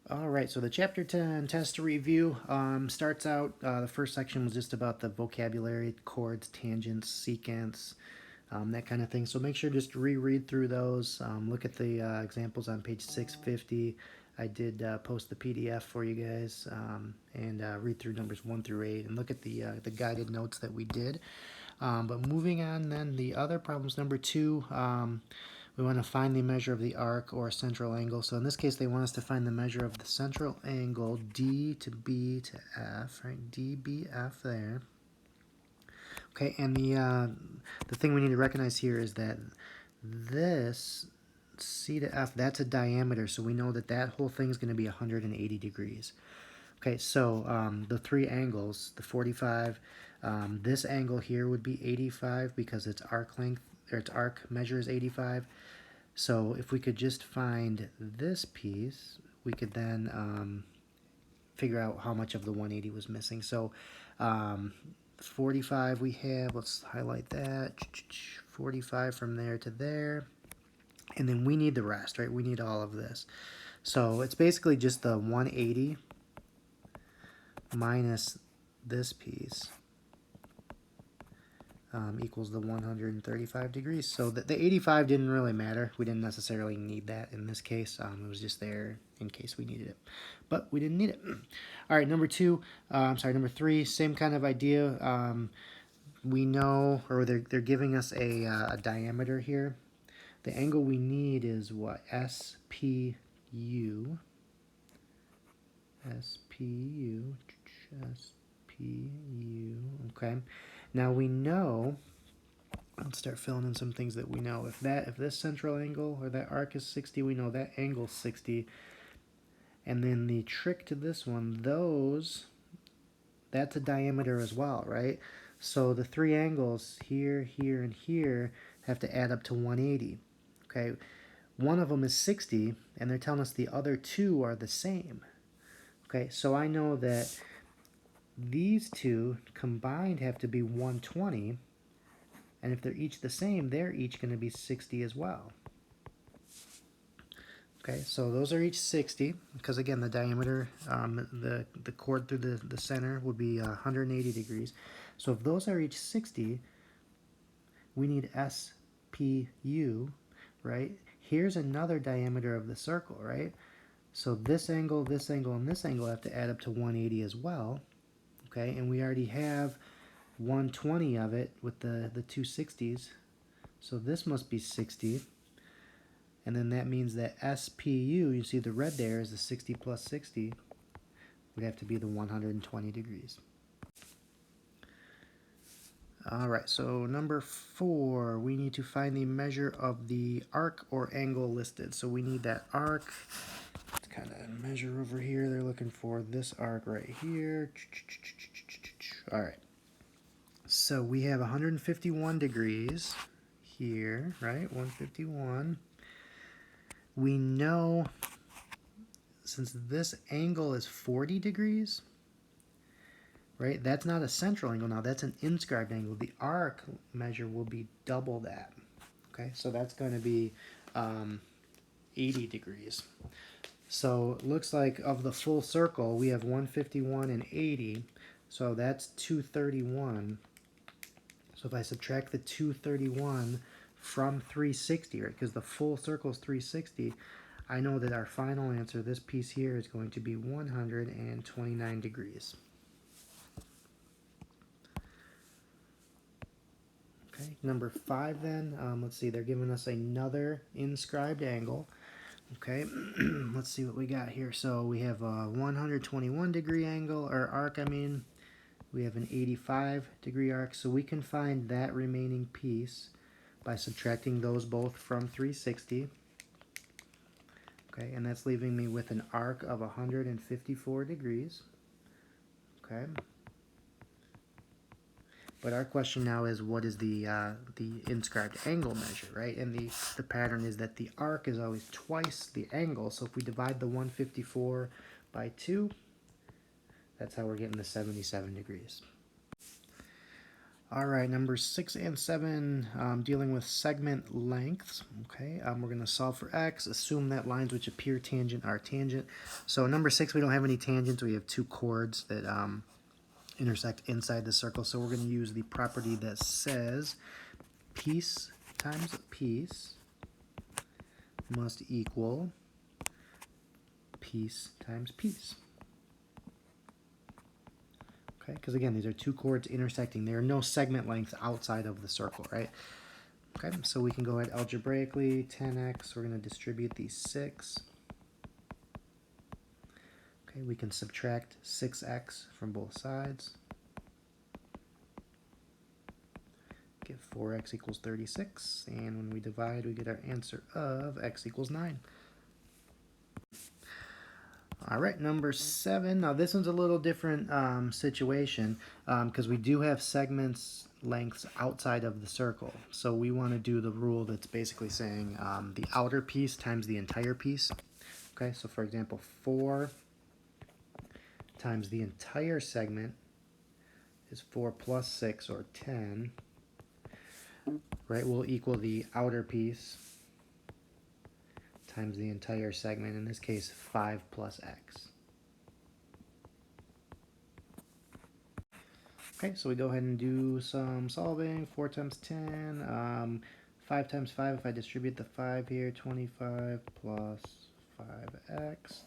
All right, so the Chapter 10 test review starts out, the first section was just about the vocabulary, chords, tangents, secants, that kind of thing. So make sure just to reread through those. Look at the examples on page 650. I did post the PDF for you guys, and read through numbers 1 through 8 and look at the guided notes that we did. But moving on then, the other problems, number 2, we want to find the measure of the arc or central angle. So in this case, they want us to find the measure of the central angle, D to B to F, right? DBF there. Okay, and the thing we need to recognize here is that this C to F, that's a diameter, so we know that that whole thing is going to be 180 degrees. Okay, so the three angles, the 45, this angle here would be 85 because its arc length, or its arc measure is 85. So if we could just find this piece, we could then figure out how much of the 180 was missing. So 45 we have, let's highlight that, 45 from there to there, and then we need the rest, right? We need all of this. So it's basically just the 180 minus this piece equals the 135 degrees. So the 85 didn't really matter. We didn't necessarily need that in this case. It was just there in case we needed it. But we didn't need it. All right, number 3, same kind of idea. We know, or they're giving us a diameter here. The angle we need is what? SPU. SPU. SPU. Okay. Now we know, let's start filling in some things that we know. If this central angle or that arc is 60, we know that angle's 60. And then the trick to this one, that's a diameter as well, right? So the three angles here, here, and here have to add up to 180. Okay, one of them is 60, and they're telling us the other two are the same. Okay, so I know that these two combined have to be 120, and if they're each the same, they're each going to be 60 as well. Okay, so those are each 60, because again, the diameter, the chord through the center would be 180 degrees. So if those are each 60, we need SPU, right? Here's another diameter of the circle, right? So this angle, and this angle have to add up to 180 as well. Okay, and we already have 120 of it with the two 60s. So this must be 60. And then that means that SPU, you see the red there is the 60 plus 60, would have to be the 120 degrees. All right, so number 4, we need to find the measure of the arc or angle listed. So we need that arc. Let's kind of measure over here. They're looking for this arc right here. All right. So we have 151 degrees here, right? 151. We know, since this angle is 40 degrees, right? That's not a central angle now. That's an inscribed angle. The arc measure will be double that. Okay, so that's going to be 80 degrees. So it looks like of the full circle, we have 151 and 80. So that's 231. So if I subtract the 231 from 360, right, because the full circle is 360, I know that our final answer, this piece here, is going to be 129 degrees. Okay, number 5 then, let's see, they're giving us another inscribed angle. Okay, let's see what we got here. So we have a 121 degree angle, or arc, I mean. We have an 85 degree arc, so we can find that remaining piece by subtracting those both from 360. Okay, and that's leaving me with an arc of 154 degrees. Okay. But our question now is, what is the inscribed angle measure, right? And the pattern is that the arc is always twice the angle. So if we divide the 154 by 2, that's how we're getting the 77 degrees. All right, numbers 6 and 7, dealing with segment lengths. Okay, we're going to solve for x, assume that lines which appear tangent are tangent. So number 6, we don't have any tangents. We have two chords that intersect inside the circle. So we're going to use the property that says piece times piece must equal piece times piece. Okay, because again, these are two chords intersecting. There are no segment lengths outside of the circle, right? Okay, so we can go ahead algebraically, 10x, we're going to distribute these 6. Okay, we can subtract 6x from both sides. Get 4x equals 36, and when we divide, we get our answer of x equals 9. All right, number 7. Now this one's a little different situation because we do have segments lengths outside of the circle. So we want to do the rule that's basically saying the outer piece times the entire piece. Okay, so for example, 4 times the entire segment is 4 plus 6, or 10. Right, will equal the outer piece times the entire segment, in this case 5 plus x. Okay, so we go ahead and do some solving. 4 times 10, 5 times 5, if I distribute the 5 here, 25 plus 5x.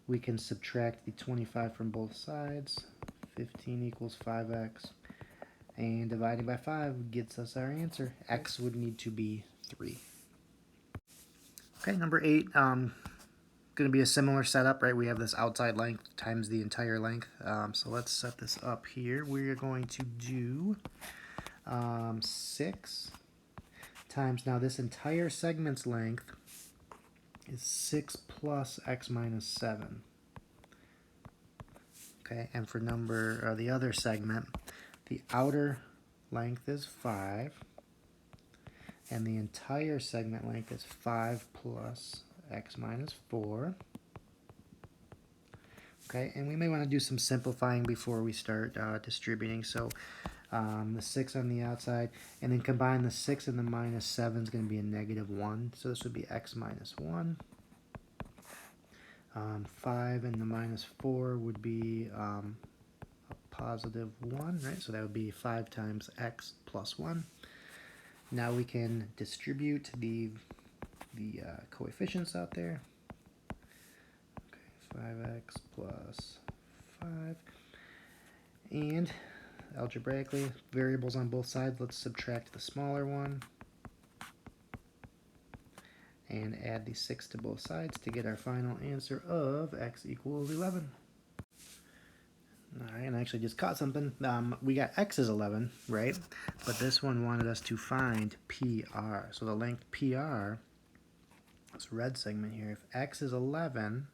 We can subtract the 25 from both sides. 15 equals 5x. And dividing by 5 gets us our answer. X would need to be 3. Okay, number 8, going to be a similar setup, right? We have this outside length times the entire length. So let's set this up here. We're going to do 6 times, now this entire segment's length is 6 plus x minus 7. Okay, and for the other segment, the outer length is 5. And the entire segment length is 5 plus x minus 4. Okay, and we may want to do some simplifying before we start distributing. So the 6 on the outside, and then combine the 6 and the minus 7 is going to be a negative 1. So this would be x minus 1. 5 and the minus 4 would be a positive 1, right? So that would be 5 times x plus 1. Now we can distribute the coefficients out there. Okay, 5x plus 5. And algebraically, variables on both sides, let's subtract the smaller one. And add the 6 to both sides to get our final answer of x equals 11. Alright, and I actually just caught something. We got x is 11, right? But this one wanted us to find PR. So the length PR, this red segment here, if x is 11,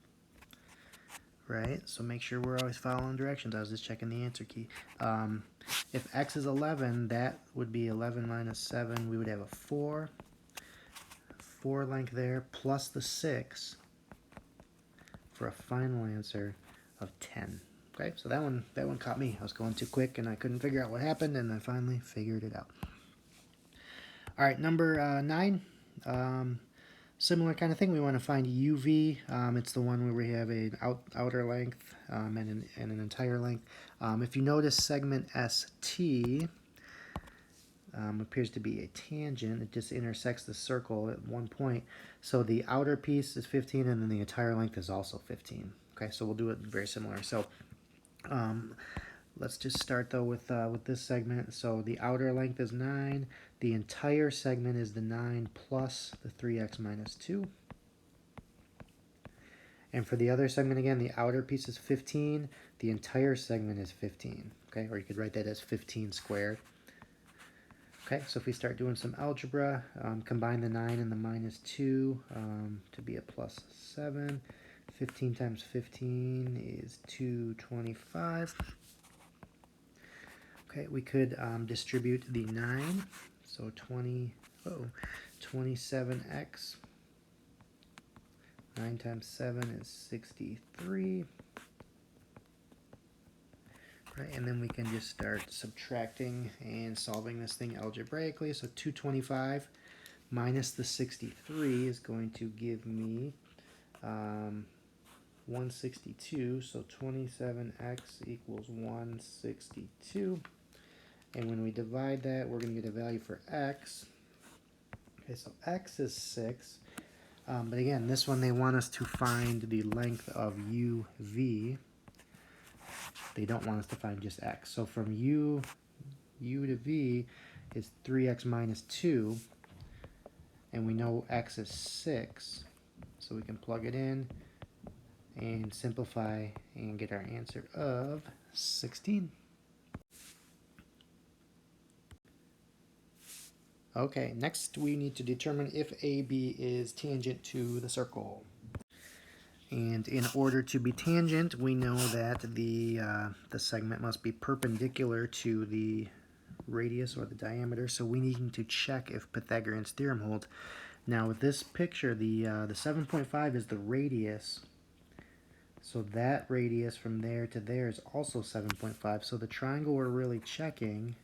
right? So make sure we're always following directions. I was just checking the answer key. If x is 11, that would be 11 minus 7. We would have a 4 length there, plus the 6 for a final answer of 10. Okay, so that one caught me. I was going too quick and I couldn't figure out what happened, and I finally figured it out. All right, number 9. Similar kind of thing. We want to find UV. It's the one where we have an outer length and an entire length. If you notice, segment ST appears to be a tangent. It just intersects the circle at one point. So the outer piece is 15, and then the entire length is also 15. Okay, so we'll do it very similar. So let's just start though with this segment. So the outer length is 9. The entire segment is the 9 plus the 3x minus 2. And for the other segment again, the outer piece is 15. The entire segment is 15. Okay, or you could write that as 15 squared. Okay, so if we start doing some algebra, combine the 9 and the minus 2 to be a plus 7. 15 times 15 is 225. Okay, we could distribute the 9, so 27x. 9 times 7 is 63. Right, and then we can just start subtracting and solving this thing algebraically. So 225 minus the 63 is going to give me 162. So 27x equals 162. And when we divide that, we're going to get a value for x. Okay, so x is 6. But again, this one they want us to find the length of uv. They don't want us to find just x. So from u to v is 3x minus 2. And we know x is 6. So we can plug it in and simplify and get our answer of 16. Okay, next we need to determine if AB is tangent to the circle. And in order to be tangent, we know that the segment must be perpendicular to the radius or the diameter, so we need to check if Pythagorean's theorem holds. Now with this picture, the 7.5 is the radius, so that radius from there to there is also 7.5. So the triangle we're really checking,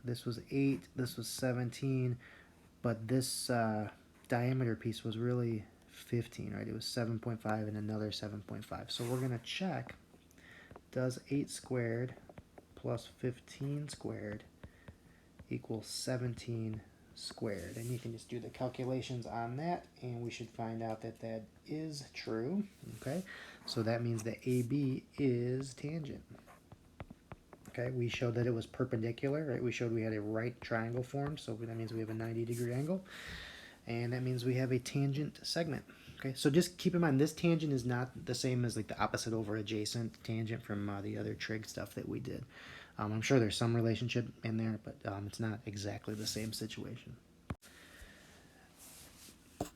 this was 8, this was 17, but this diameter piece was really 15, right? It was 7.5 and another 7.5. So we're going to check, does 8 squared plus 15 squared equal 17 squared? And you can just do the calculations on that, and we should find out that that is true. Okay, so that means that AB is tangent. Okay, we showed that it was perpendicular, right? We showed we had a right triangle formed, so that means we have a 90-degree angle, and that means we have a tangent segment. Okay, so just keep in mind this tangent is not the same as like the opposite over adjacent tangent from the other trig stuff that we did. I'm sure there's some relationship in there, but it's not exactly the same situation.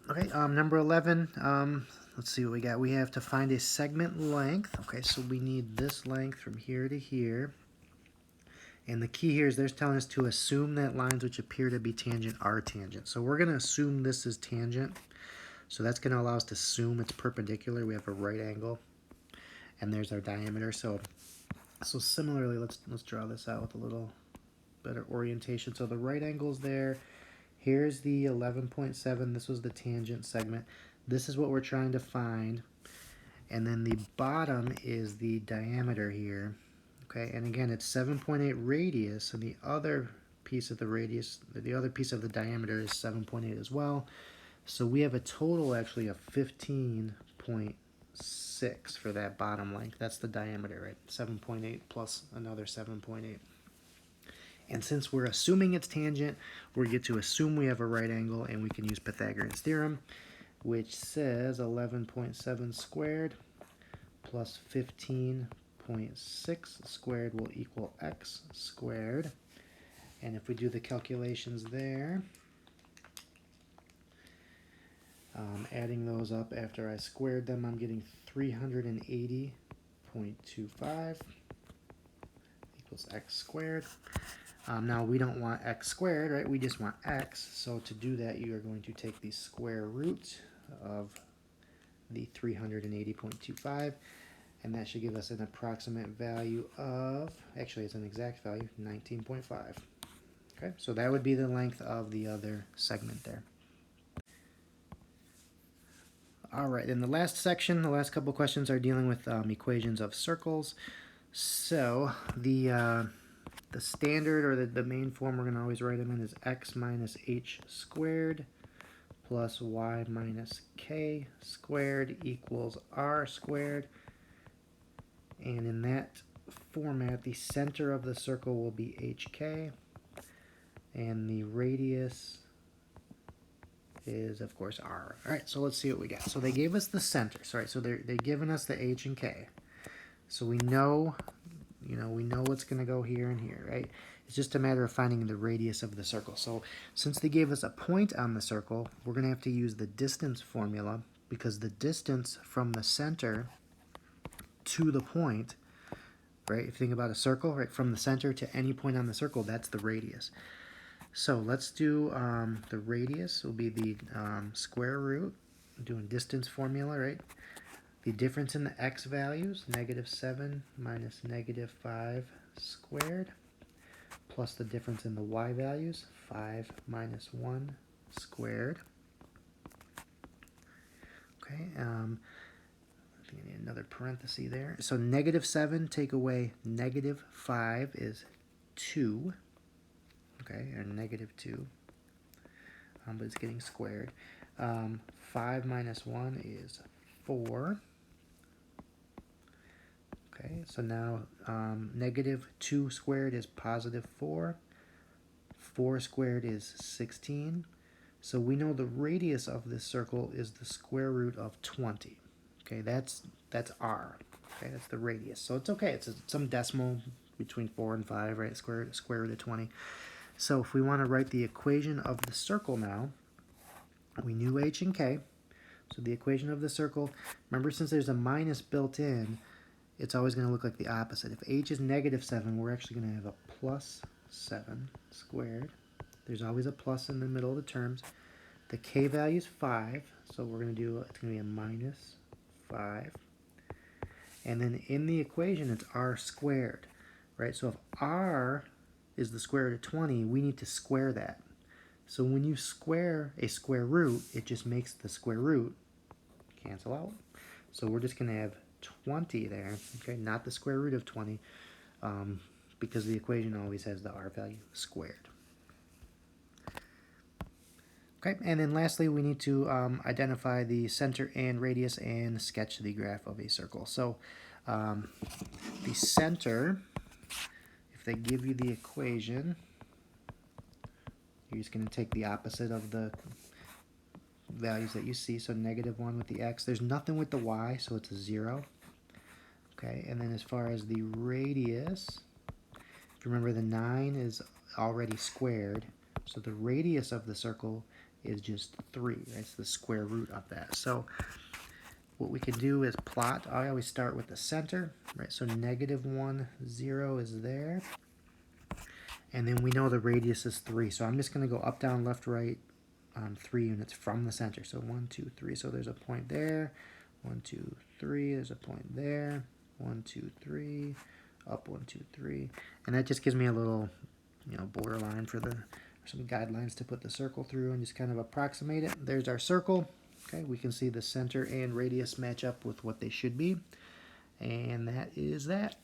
Okay, number 11, let's see what we got. We have to find a segment length. Okay, so we need this length from here to here. And the key here is they're telling us to assume that lines which appear to be tangent are tangent. So we're going to assume this is tangent. So that's going to allow us to assume it's perpendicular. We have a right angle. And there's our diameter. So similarly, let's draw this out with a little better orientation. So the right angle is there. Here's the 11.7. This was the tangent segment. This is what we're trying to find. And then the bottom is the diameter here. Okay, and again, it's 7.8 radius, and the other piece of the radius, the other piece of the diameter is 7.8 as well. So we have a total actually of 15.6 for that bottom length. That's the diameter, right? 7.8 plus another 7.8. And since we're assuming it's tangent, we get to assume we have a right angle, and we can use Pythagorean's theorem, which says 11.7 squared plus 15.6 squared will equal x squared. And if we do the calculations there, adding those up after I squared them, I'm getting 380.25 equals x squared. Now we don't want x squared, right? We just want x. So to do that, you are going to take the square root of the 380.25, and that should give us an approximate value of, actually it's an exact value, 19.5. Okay, so that would be the length of the other segment there. All right, in the last section, the last couple questions are dealing with equations of circles. So the standard, or the main form we're going to always write them in, is x minus h squared plus y minus k squared equals r squared. And in that format, the center of the circle will be hk, and the radius is, of course, r. All right, so let's see what we got. So they gave us the center. Sorry, so they're giving us the h and k. So we know, we know what's going to go here and here, right? It's just a matter of finding the radius of the circle. So since they gave us a point on the circle, we're going to have to use the distance formula, because the distance from the center to the point, right? If you think about a circle, right, from the center to any point on the circle, that's the radius. So let's do the radius will be the square root. I'm doing distance formula, right? the difference in the x values, -7 minus -5 squared, plus the difference in the y values, 5 minus 1 squared. Okay, I think I need another parenthesis there. So -7 take away -5 is 2. Okay, or -2. But it's getting squared. 5 minus 1 is 4. Okay, so now -2 squared is +4. 4 squared is 16. So we know the radius of this circle is the square root of 20. Okay, that's r. Okay, that's the radius. So it's okay. It's some decimal between 4 and 5, right? Square root of 20. So if we want to write the equation of the circle now, we knew h and k. So the equation of the circle, remember, since there's a minus built in, it's always going to look like the opposite. If h is -7, we're actually going to have a +7 squared. There's always a plus in the middle of the terms. The k value is 5, so we're going to do, it's going to be a -5. And then in the equation, it's r squared, right? So if r is the square root of 20, we need to square that. So when you square a square root, it just makes the square root cancel out. So we're just going to have 20 there, okay, not the square root of 20, because the equation always has the r value squared. Okay, and then lastly, we need to identify the center and radius and sketch the graph of a circle. So the center, if they give you the equation, you're just going to take the opposite of the values that you see. So -1 with the x. There's nothing with the y, so it's a 0. Okay, and then as far as the radius, if you remember, the 9 is already squared, so the radius of the circle is just 3. That's the square root of that. So what we can do is plot. I always start with the center, right? So -1, 0 is there. And then we know the radius is 3. So I'm just going to go up, down, left, right, 3 units from the center. So 1, 2, 3. So there's a point there. 1, 2, 3. There's a point there. 1, 2, 3. Up, 1, 2, 3. And that just gives me a little, borderline for some guidelines to put the circle through and just kind of approximate it. There's our circle. Okay, we can see the center and radius match up with what they should be. And that is that.